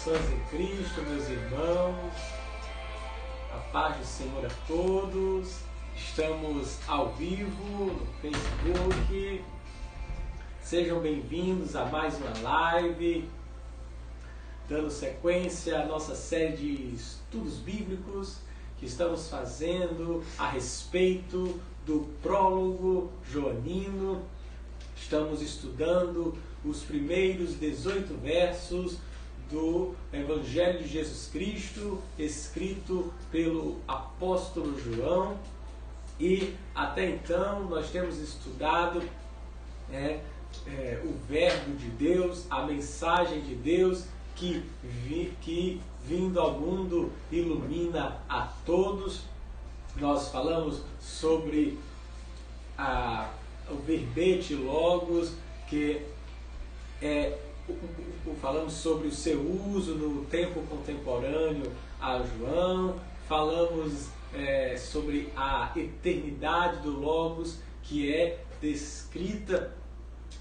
Saudações em Cristo, meus irmãos, a paz do Senhor a todos. Estamos ao vivo no Facebook. Sejam bem-vindos a mais uma live, dando sequência à nossa série de estudos bíblicos que estamos fazendo a respeito do prólogo joanino. Estamos estudando os primeiros 18 versos do Evangelho de Jesus Cristo, escrito pelo apóstolo João. E até então nós temos estudado o Verbo de Deus, a mensagem de Deus que vindo ao mundo ilumina a todos. Nós falamos sobre o verbete logos, que falamos sobre o seu uso no tempo contemporâneo a João. Falamos sobre a eternidade do logos, que é descrita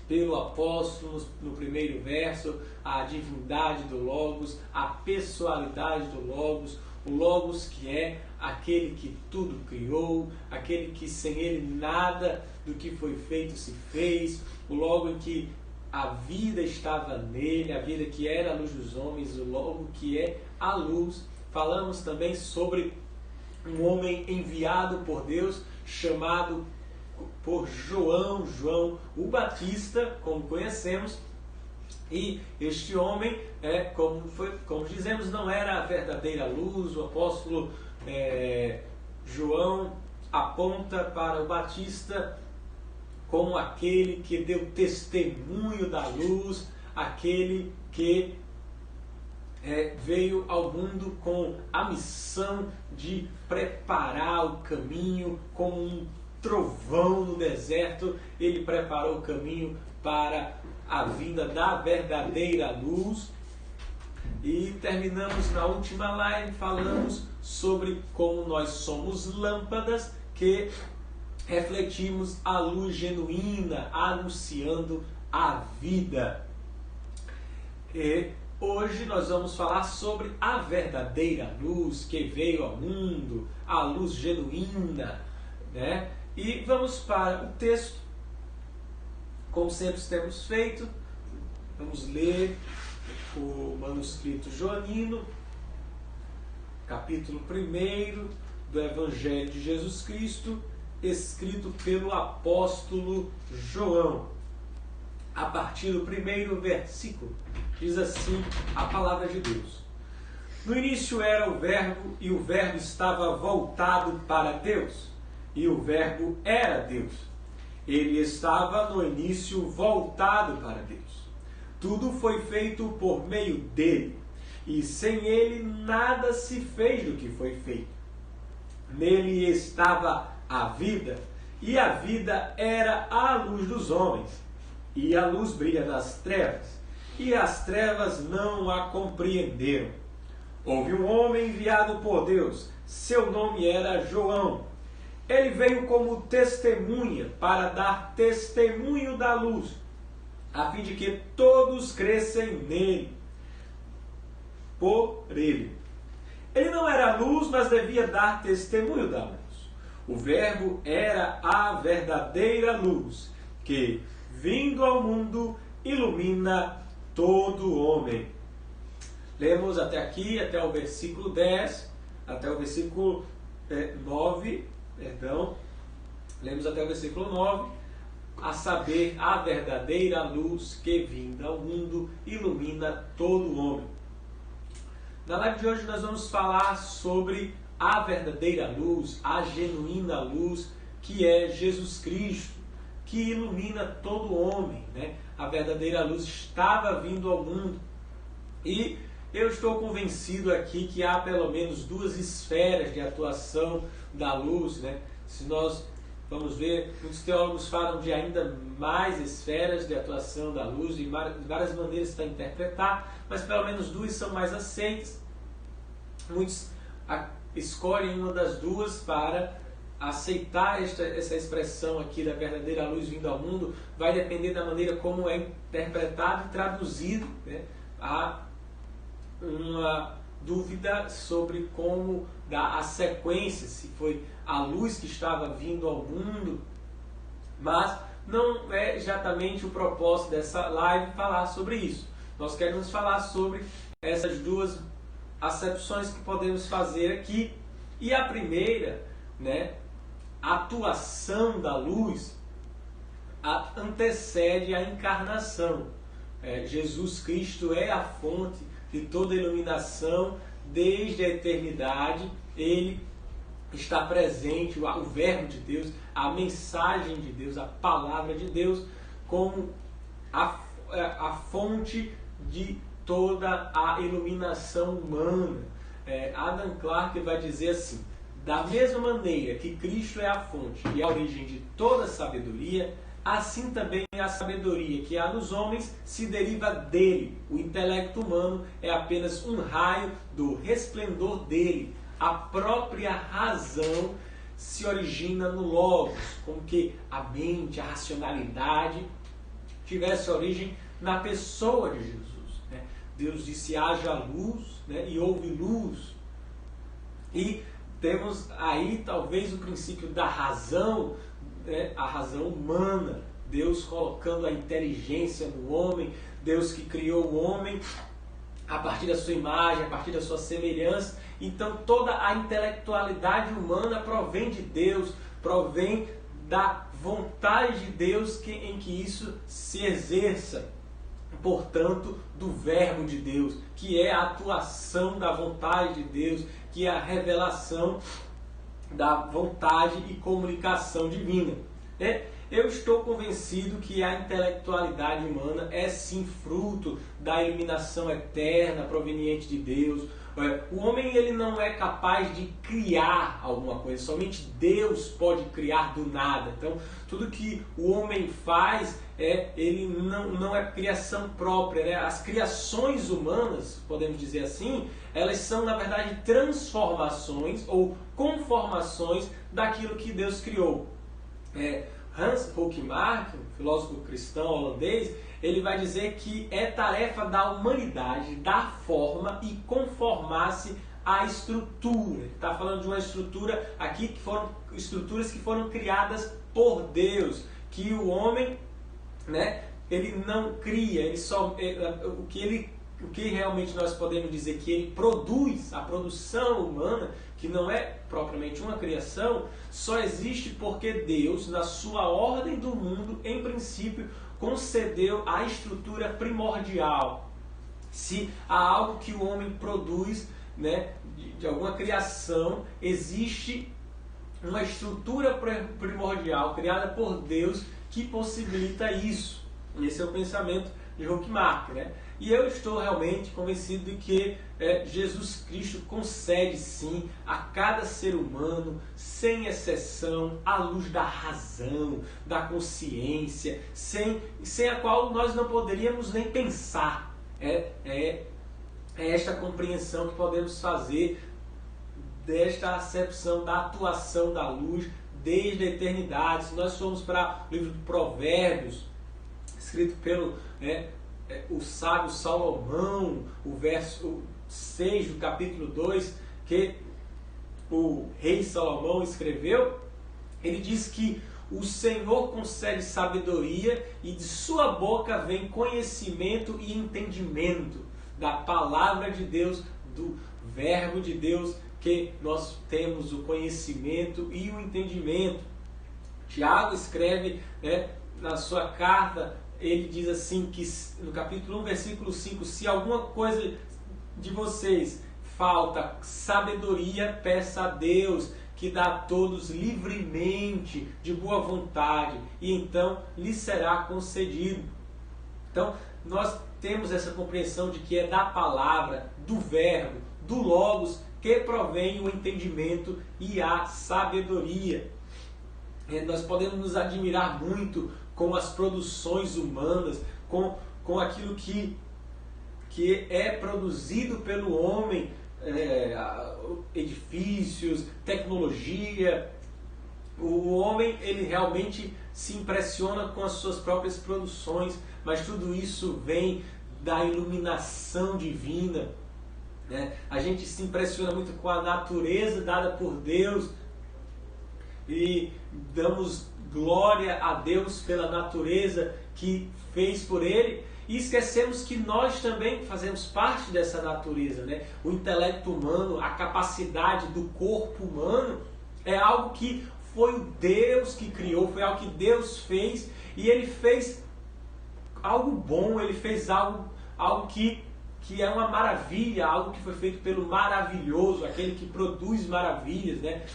pelo apóstolo no primeiro verso, a divindade do logos, a pessoalidade do logos, o logos que é aquele que tudo criou, aquele que sem ele nada do que foi feito se fez, o logo em que a vida estava nele, a vida que era a luz dos homens, o logo que é a luz. Falamos também sobre um homem enviado por Deus, chamado por João o Batista, como conhecemos. E este homem, como dizemos, não era a verdadeira luz. O apóstolo João aponta para o Batista como aquele que deu testemunho da luz, aquele que veio ao mundo com a missão de preparar o caminho, como um trovão no deserto. Ele preparou o caminho para a vinda da verdadeira luz. E terminamos na última live, falamos sobre como nós somos lâmpadas que refletimos a luz genuína, anunciando a vida. E hoje nós vamos falar sobre a verdadeira luz que veio ao mundo, a luz genuína, né? E vamos para o texto, como sempre temos feito. Vamos ler o manuscrito joanino, capítulo 1 do Evangelho de Jesus Cristo, escrito pelo apóstolo João. A partir do primeiro versículo, diz assim a palavra de Deus: No início era o Verbo, e o Verbo estava voltado para Deus, e o Verbo era Deus. Ele estava no início voltado para Deus. Tudo foi feito por meio dele, e sem ele nada se fez do que foi feito. Nele estava a vida, e a vida era a luz dos homens. E a luz brilha nas trevas, e as trevas não a compreenderam. Houve um homem enviado por Deus, seu nome era João. Ele veio como testemunha para dar testemunho da luz, a fim de que todos crescem nele, por ele. Ele não era luz, mas devia dar testemunho da luz. O Verbo era a verdadeira luz, que, vindo ao mundo, ilumina todo homem. Lemos até aqui, até o versículo 10, até o versículo 9, lemos até o versículo 9, a saber, a verdadeira luz que, vinda ao mundo, ilumina todo homem. Na live de hoje nós vamos falar sobre a verdadeira luz, a genuína luz, que é Jesus Cristo, que ilumina todo homem, né? A verdadeira luz estava vindo ao mundo. E eu estou convencido aqui que há pelo menos duas esferas de atuação da luz, né? Se nós vamos ver, muitos teólogos falam de ainda mais esferas de atuação da luz, de várias maneiras para interpretar, mas pelo menos duas são mais aceitas. Muitos escolhem uma das duas para aceitar essa expressão aqui da verdadeira luz vindo ao mundo. Vai depender da maneira como é interpretado e traduzido, né? uma dúvida sobre como dar a sequência, se foi a luz que estava vindo ao mundo, mas não é exatamente o propósito dessa live falar sobre isso. Nós queremos falar sobre essas duas acepções que podemos fazer aqui. E a primeira, né, a atuação da luz antecede a encarnação. Jesus Cristo é a fonte de toda iluminação desde a eternidade. Ele está presente, o Verbo de Deus, a mensagem de Deus, a palavra de Deus, como a fonte de toda a iluminação humana. Adam Clarke vai dizer assim: da mesma maneira que Cristo é a fonte e a origem de toda sabedoria, assim também a sabedoria que há nos homens se deriva dele. O intelecto humano é apenas um raio do resplendor dele. A própria razão se origina no Logos, como que a mente, a racionalidade tivesse origem na pessoa de Jesus, né? Deus disse: haja luz, né? E houve luz. E temos aí talvez o princípio da razão, né? A razão humana, Deus colocando a inteligência no homem, Deus que criou o homem a partir da sua imagem, a partir da sua semelhança. Então toda a intelectualidade humana provém de Deus, provém da vontade de Deus em que isso se exerça. Portanto, do Verbo de Deus, que é a atuação da vontade de Deus, que é a revelação da vontade e comunicação divina. Eu estou convencido que a intelectualidade humana é sim fruto da iluminação eterna proveniente de Deus. O homem ele não é capaz de criar alguma coisa, somente Deus pode criar do nada. Então, tudo que o homem faz, ele não é criação própria, né? As criações humanas, podemos dizer assim, elas são na verdade transformações ou conformações daquilo que Deus criou. Hans Hoekmark, filósofo cristão holandês, ele vai dizer que é tarefa da humanidade dar forma e conformar-se à estrutura. Ele está falando de uma estrutura aqui que foram estruturas que foram criadas por Deus, que o homem, né, ele não cria, ele só o que realmente nós podemos dizer que ele produz, a produção humana, que não é propriamente uma criação, só existe porque Deus, na sua ordem do mundo, em princípio, concedeu a estrutura primordial. Se há algo que o homem produz, né, de alguma criação, existe uma estrutura primordial criada por Deus que possibilita isso. Esse é o pensamento de Hoekmark, né? E eu estou realmente convencido de que Jesus Cristo concede sim a cada ser humano, sem exceção, a luz da razão, da consciência, sem a qual nós não poderíamos nem pensar. É esta compreensão que podemos fazer desta acepção da atuação da luz desde a eternidade. Se nós formos para o livro de Provérbios, escrito pelo o sábio Salomão, o verso 6 do capítulo 2, que o rei Salomão escreveu, ele diz que o Senhor concede sabedoria e de sua boca vem conhecimento e entendimento. Da palavra de Deus, do Verbo de Deus, que nós temos o conhecimento e o entendimento. Tiago escreve, na sua carta, ele diz assim, que no capítulo 1, versículo 5, se alguma coisa de vocês falta sabedoria, peça a Deus, que dá a todos livremente, de boa vontade, e então lhe será concedido. Então, nós temos essa compreensão de que é da palavra, do verbo, do logos, que provém o entendimento e a sabedoria. Nós podemos nos admirar muito com as produções humanas, com aquilo que é produzido pelo homem, edifícios, tecnologia. O homem, ele realmente se impressiona com as suas próprias produções, mas tudo isso vem da iluminação divina. né? A gente se impressiona muito com a natureza dada por Deus e damos glória a Deus pela natureza que fez por Ele, e esquecemos que nós também fazemos parte dessa natureza, né? O intelecto humano, a capacidade do corpo humano é algo que foi o Deus que criou, foi algo que Deus fez, e Ele fez algo bom, Ele fez algo que é uma maravilha, algo que foi feito pelo maravilhoso, aquele que produz maravilhas, né?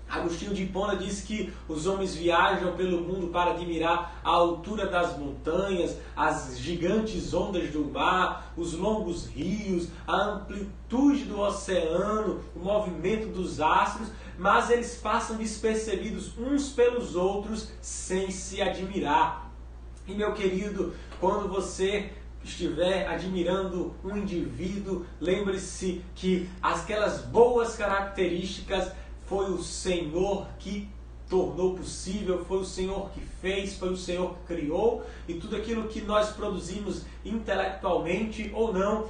Agostinho de Hipona diz que os homens viajam pelo mundo para admirar a altura das montanhas, as gigantes ondas do mar, os longos rios, a amplitude do oceano, o movimento dos astros, mas eles passam despercebidos uns pelos outros sem se admirar. E meu querido, quando você estiver admirando um indivíduo, lembre-se que aquelas boas características foi o Senhor que tornou possível, foi o Senhor que fez, foi o Senhor que criou, e tudo aquilo que nós produzimos intelectualmente ou não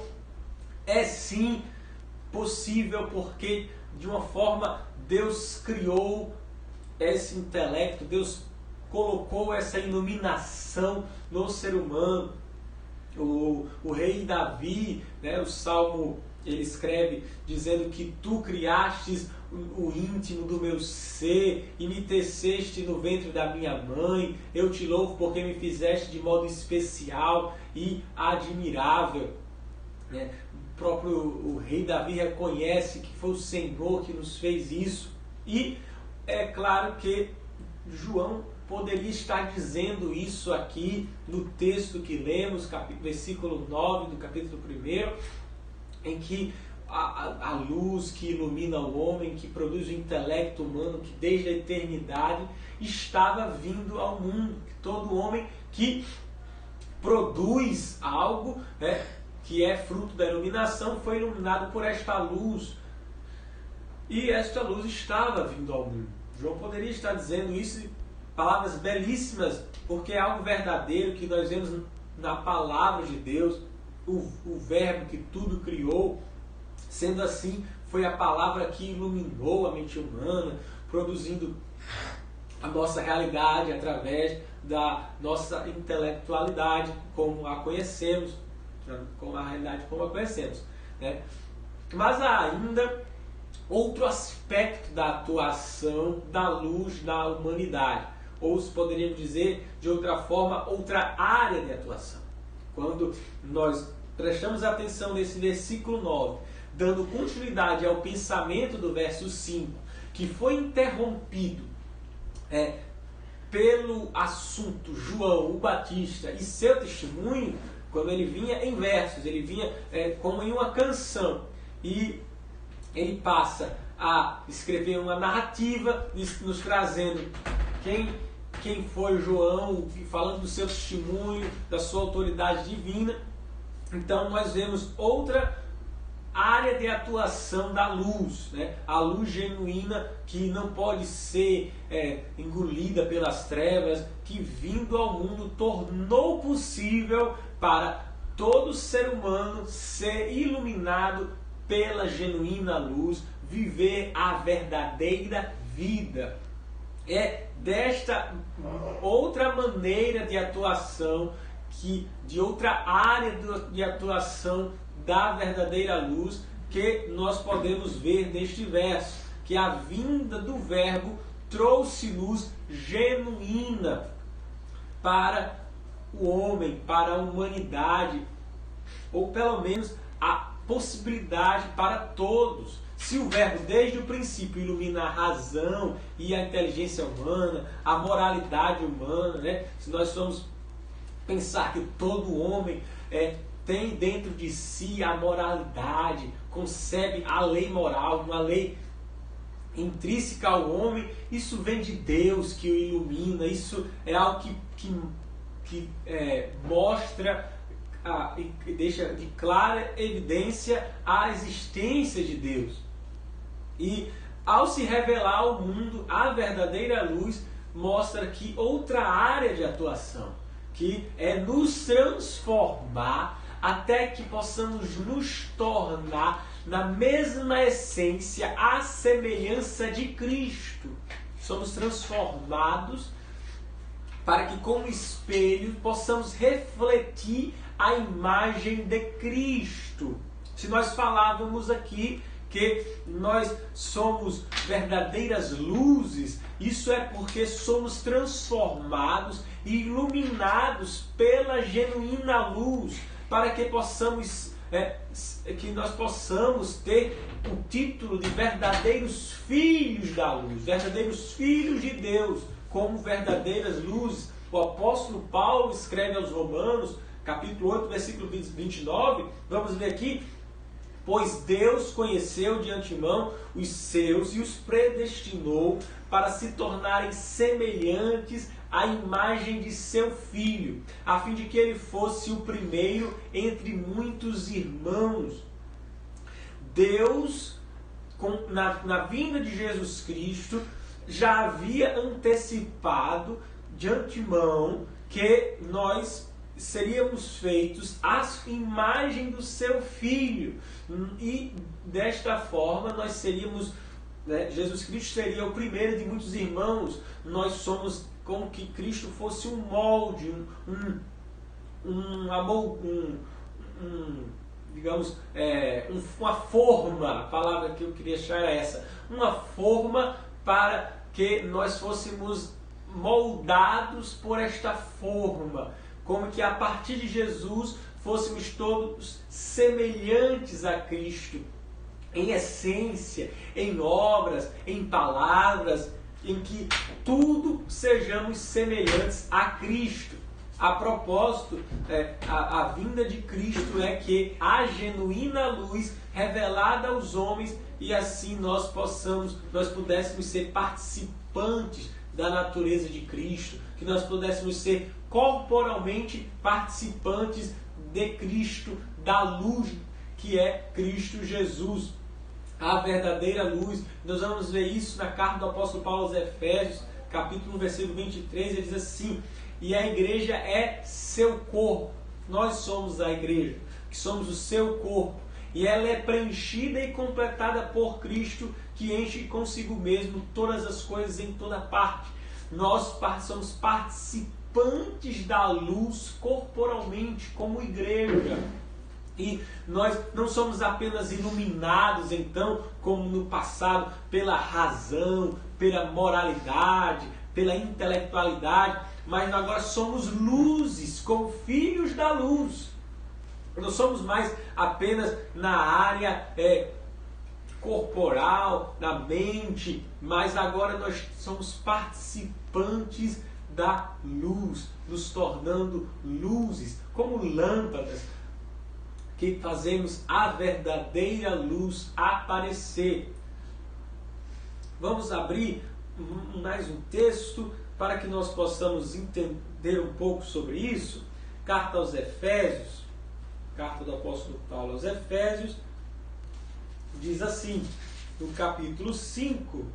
é sim possível, porque de uma forma Deus criou esse intelecto, Deus colocou essa iluminação no ser humano. O rei Davi, né, o Salmo, ele escreve dizendo que tu criastes o íntimo do meu ser e me teceste no ventre da minha mãe. Eu te louvo porque me fizeste de modo especial e admirável. O próprio o rei Davi reconhece que foi o Senhor que nos fez isso. E é claro que João poderia estar dizendo isso aqui no texto que lemos, versículo 9 do capítulo 1, em que a luz que ilumina o homem, que produz o intelecto humano, que desde a eternidade estava vindo ao mundo. Que todo homem que produz algo, né, que é fruto da iluminação, foi iluminado por esta luz. E esta luz estava vindo ao mundo. João poderia estar dizendo isso, palavras belíssimas, porque é algo verdadeiro que nós vemos na palavra de Deus, o verbo que tudo criou. Sendo assim, foi a palavra que iluminou a mente humana, produzindo a nossa realidade através da nossa intelectualidade, como a conhecemos, como a realidade como a conhecemos, né? Mas há ainda outro aspecto da atuação da luz na humanidade, ou se poderíamos dizer de outra forma, outra área de atuação. Quando nós prestamos atenção nesse versículo 9, dando continuidade ao pensamento do verso 5, que foi interrompido pelo assunto João o Batista e seu testemunho, quando ele vinha em versos, ele vinha como em uma canção, e ele passa a escrever uma narrativa nos trazendo quem foi João, falando do seu testemunho, da sua autoridade divina. Então nós vemos outra área de atuação da luz, né? A luz genuína que não pode ser engolida pelas trevas, que vindo ao mundo tornou possível para todo ser humano ser iluminado pela genuína luz, viver a verdadeira vida. É desta outra maneira de atuação, de outra área de atuação da verdadeira luz, que nós podemos ver neste verso, que a vinda do verbo trouxe luz genuína para o homem, para a humanidade, ou pelo menos a possibilidade para todos. Se o verbo desde o princípio ilumina a razão e a inteligência humana, a moralidade humana, né? Se nós formos pensar que todo homem tem dentro de si a moralidade, concebe a lei moral, uma lei intrínseca ao homem, isso vem de Deus que o ilumina, isso é algo que mostra e deixa de clara evidência a existência de Deus. E ao se revelar ao mundo a verdadeira luz, mostra que outra área de atuação, que é nos transformar até que possamos nos tornar na mesma essência, à semelhança de Cristo. Somos transformados para que, como espelho, possamos refletir a imagem de Cristo. Se nós falávamos aqui que nós somos verdadeiras luzes, isso é porque somos transformados e iluminados pela genuína luz, para que nós possamos ter o título de verdadeiros filhos da luz, verdadeiros filhos de Deus, como verdadeiras luzes. O apóstolo Paulo escreve aos Romanos, capítulo 8, versículo 29, vamos ler aqui: pois Deus conheceu de antemão os seus e os predestinou para se tornarem semelhantes à imagem de seu Filho, a fim de que ele fosse o primeiro entre muitos irmãos. Deus, na vinda de Jesus Cristo, já havia antecipado de antemão que nós seríamos feitos à imagem do seu Filho, e desta forma nós seríamos, Jesus Cristo seria o primeiro de muitos irmãos. Nós somos como que Cristo fosse um molde, digamos, uma forma. A palavra que eu queria achar era essa, uma forma para que nós fôssemos moldados por esta forma, como que a partir de Jesus fôssemos todos semelhantes a Cristo, em essência, em obras, em palavras, em que tudo sejamos semelhantes a Cristo. A propósito, a vinda de Cristo é que a genuína luz revelada aos homens, e assim nós pudéssemos ser participantes da natureza de Cristo, que nós pudéssemos ser corporalmente participantes de Cristo, da luz que é Cristo Jesus, a verdadeira luz. Nós vamos ver isso na carta do apóstolo Paulo aos Efésios, capítulo 1, versículo 23, ele diz assim: e a igreja é seu corpo. Nós somos a igreja, que somos o seu corpo, e ela é preenchida e completada por Cristo, que enche consigo mesmo todas as coisas em toda parte. Nós somos participantes da luz corporalmente, como igreja. E nós não somos apenas iluminados, então, como no passado, pela razão, pela moralidade, pela intelectualidade, mas agora somos luzes, como filhos da luz. Não somos mais apenas na área corporal, na mente, mas agora nós somos participantes da luz, nos tornando luzes, como lâmpadas, que fazemos a verdadeira luz aparecer. Vamos abrir mais um texto para que nós possamos entender um pouco sobre isso. Carta aos Efésios, carta do apóstolo Paulo aos Efésios, diz assim, no capítulo 5,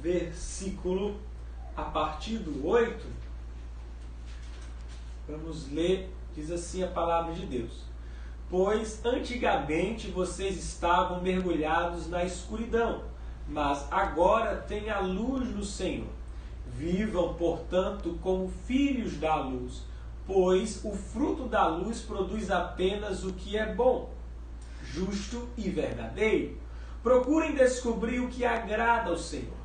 versículo a partir do 8, vamos ler, diz assim a palavra de Deus: pois antigamente vocês estavam mergulhados na escuridão, mas agora têm a luz no Senhor. Vivam, portanto, como filhos da luz, pois o fruto da luz produz apenas o que é bom, justo e verdadeiro. Procurem descobrir o que agrada ao Senhor.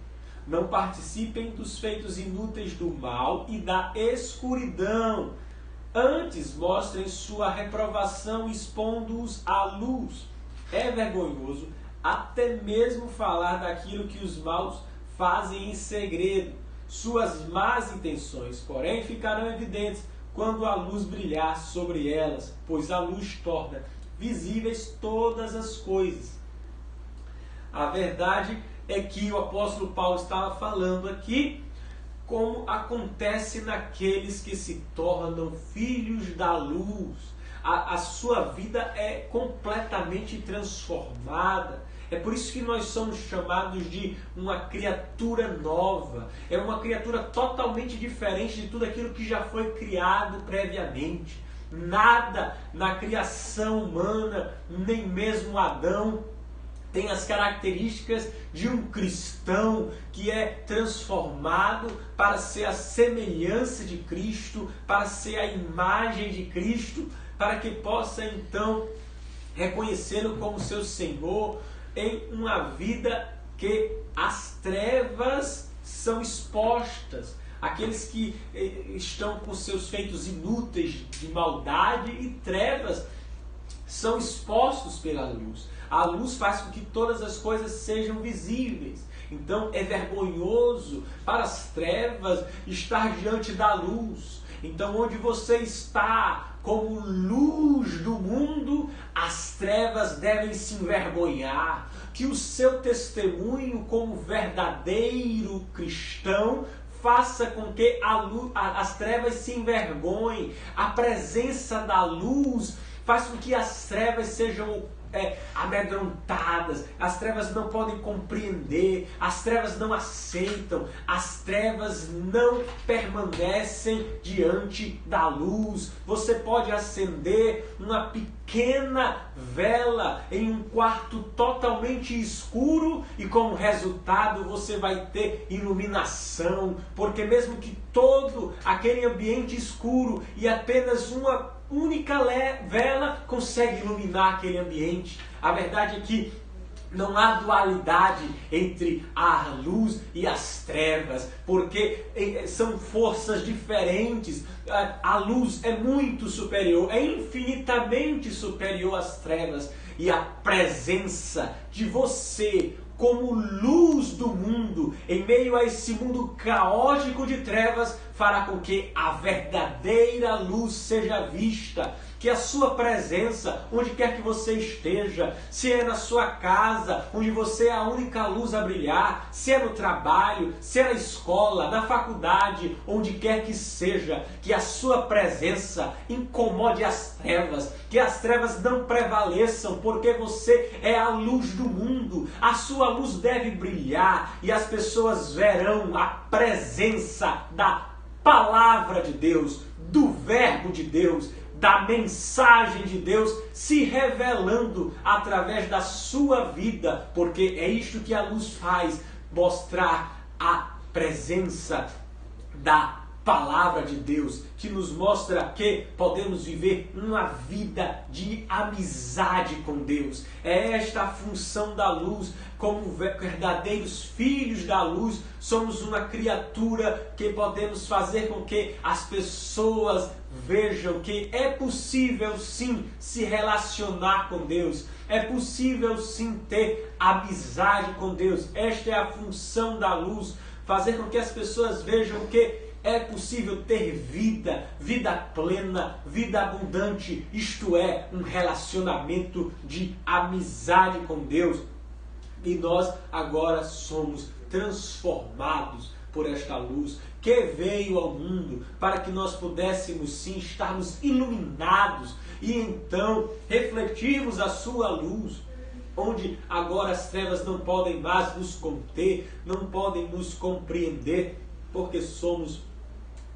Não participem dos feitos inúteis do mal e da escuridão. Antes mostrem sua reprovação expondo-os à luz. É vergonhoso até mesmo falar daquilo que os maus fazem em segredo. Suas más intenções, porém, ficarão evidentes quando a luz brilhar sobre elas, pois a luz torna visíveis todas as coisas. A verdade é que o apóstolo Paulo estava falando aqui como acontece naqueles que se tornam filhos da luz. A sua vida é completamente transformada. É por isso que nós somos chamados de uma criatura nova. É uma criatura totalmente diferente de tudo aquilo que já foi criado previamente. nada na criação humana, nem mesmo Adão, tem as características de um cristão que é transformado para ser a semelhança de Cristo, para ser a imagem de Cristo, para que possa então reconhecê-lo como seu Senhor em uma vida que as trevas são expostas. Aqueles que estão com seus feitos inúteis de maldade e trevas são expostos pela luz. A luz faz com que todas as coisas sejam visíveis. Então é vergonhoso para as trevas estar diante da luz. Então onde você está como luz do mundo, as trevas devem se envergonhar. Que o seu testemunho como verdadeiro cristão faça com que as trevas se envergonhem. A presença da luz faz com que as trevas sejam amedrontadas. As trevas não podem compreender, as trevas não aceitam, as trevas não permanecem diante da luz. Você pode acender uma pequena vela em um quarto totalmente escuro e como resultado você vai ter iluminação, porque mesmo que todo aquele ambiente escuro e apenas uma única vela consegue iluminar aquele ambiente. A verdade é que não há dualidade entre a luz e as trevas, porque são forças diferentes. A luz é muito superior, é infinitamente superior às trevas, e a presença de você como luz do mundo, em meio a esse mundo caótico de trevas, fará com que a verdadeira luz seja vista. Que a sua presença, onde quer que você esteja, se é na sua casa, onde você é a única luz a brilhar, se é no trabalho, se é na escola, na faculdade, onde quer que seja, que a sua presença incomode as trevas, que as trevas não prevaleçam, porque você é a luz do mundo. A sua luz deve brilhar e as pessoas verão a presença da palavra de Deus, do verbo de Deus, da mensagem de Deus se revelando através da sua vida, porque é isto que a luz faz, mostrar a presença da palavra de Deus, que nos mostra que podemos viver uma vida de amizade com Deus. É esta a função da luz. Como verdadeiros filhos da luz, somos uma criatura que podemos fazer com que as pessoas vejam que é possível sim se relacionar com Deus, é possível sim ter amizade com Deus. Esta é a função da luz, fazer com que as pessoas vejam que é possível ter vida plena, vida abundante, isto é, um relacionamento de amizade com Deus. E nós agora somos transformados por esta luz que veio ao mundo para que nós pudéssemos sim estarmos iluminados e então refletirmos a sua luz, onde agora as trevas não podem mais nos conter, não podem nos compreender, porque somos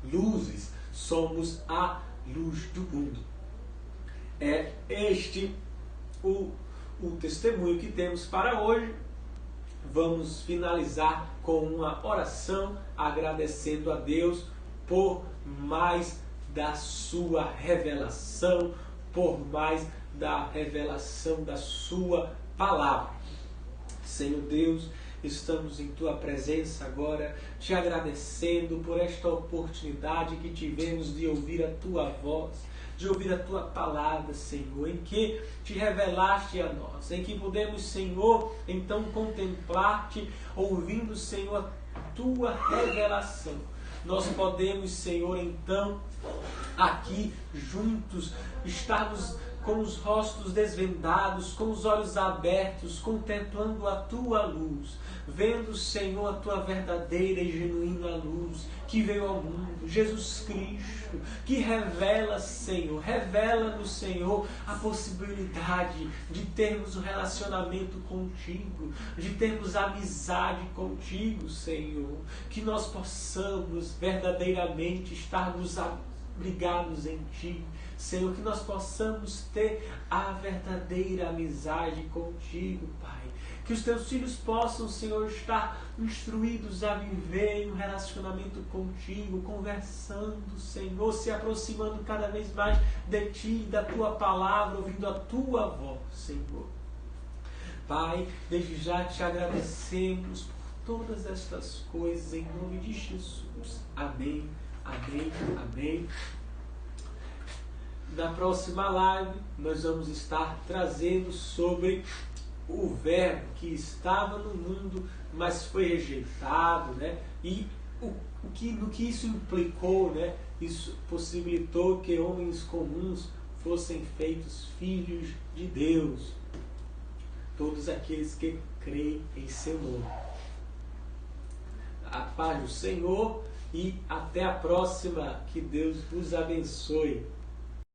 luzes, somos a luz do mundo. É este o testemunho que temos para hoje. Vamos finalizar com uma oração agradecendo a Deus por mais da sua revelação, por mais da revelação da sua palavra. Senhor Deus, estamos em Tua presença agora, te agradecendo por esta oportunidade que tivemos de ouvir a Tua voz, de ouvir a Tua palavra, Senhor, em que te revelaste a nós, em que podemos, Senhor, então contemplar-te, ouvindo, Senhor, a Tua revelação. Nós podemos, Senhor, então, aqui juntos, estarmos com os rostos desvendados, com os olhos abertos, contemplando a Tua luz, vendo, Senhor, a Tua verdadeira e genuína luz que veio ao mundo, Jesus Cristo, que revela, Senhor, revela-nos, Senhor, a possibilidade de termos um relacionamento contigo, de termos amizade contigo, Senhor, que nós possamos verdadeiramente estarmos abrigados em Ti, Senhor, que nós possamos ter a verdadeira amizade contigo, Pai. Que os teus filhos possam, Senhor, estar instruídos a viver em um relacionamento contigo, conversando, Senhor, se aproximando cada vez mais de ti, da tua palavra, ouvindo a tua voz, Senhor. Pai, desde já te agradecemos por todas estas coisas, em nome de Jesus. Amém, amém, amém. Na próxima live, nós vamos estar trazendo sobre o verbo que estava no mundo, mas foi rejeitado, né? E no que isso implicou, né? Isso possibilitou que homens comuns fossem feitos filhos de Deus. Todos aqueles que creem em seu nome. A paz do Senhor e até a próxima. Que Deus vos abençoe.